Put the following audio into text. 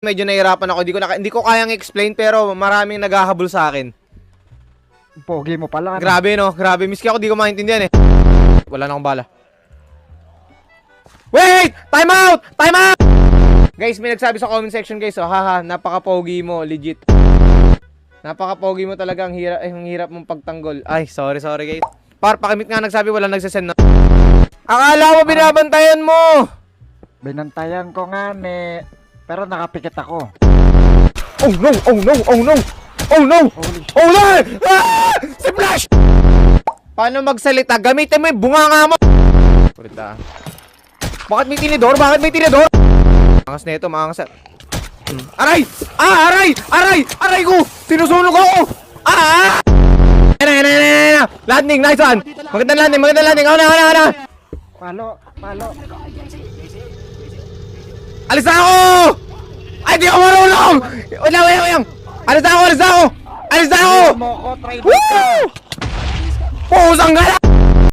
Medyo nahihirapan ako. Hindi ko kayang explain pero maraming naghahabol sa akin. Pogi mo pala. Grabe no, grabe. Miski ako di ko maintindihan eh. Wala na akong bala. Wait! Time out! Time out! Guys, may nagsabi sa comment section guys. Oh, haha, napaka-pogi mo, legit. Napaka-pogi mo talaga. Ang hirap mong pagtanggol. Ay, sorry guys. Pakimit nga nagsabi, walang nagsasend na. Akala mo binabantayan mo! Binantayan ko nga pero nakapikit ako. Oh no! Oh no! Oh no! Oh no! Oh no! Ah! Si Flash! Paano magsalita? Gamitin mo yung bunganga mo! Kurita. Bakit may tinidor? Bakit may tinidor? Maangas na ito, maangas na. Aray! Ah! Aray! Aray! Aray ko! Sinusunog ako! Ah! Yan! Landing! Nice one! Magandang landing! Magandang landing! Ana! Palo! Alis na ako! Ay, di ako marunong! Wait! Alis na ako! Alis na ako! Mo ko, try Woo! Pusang gala!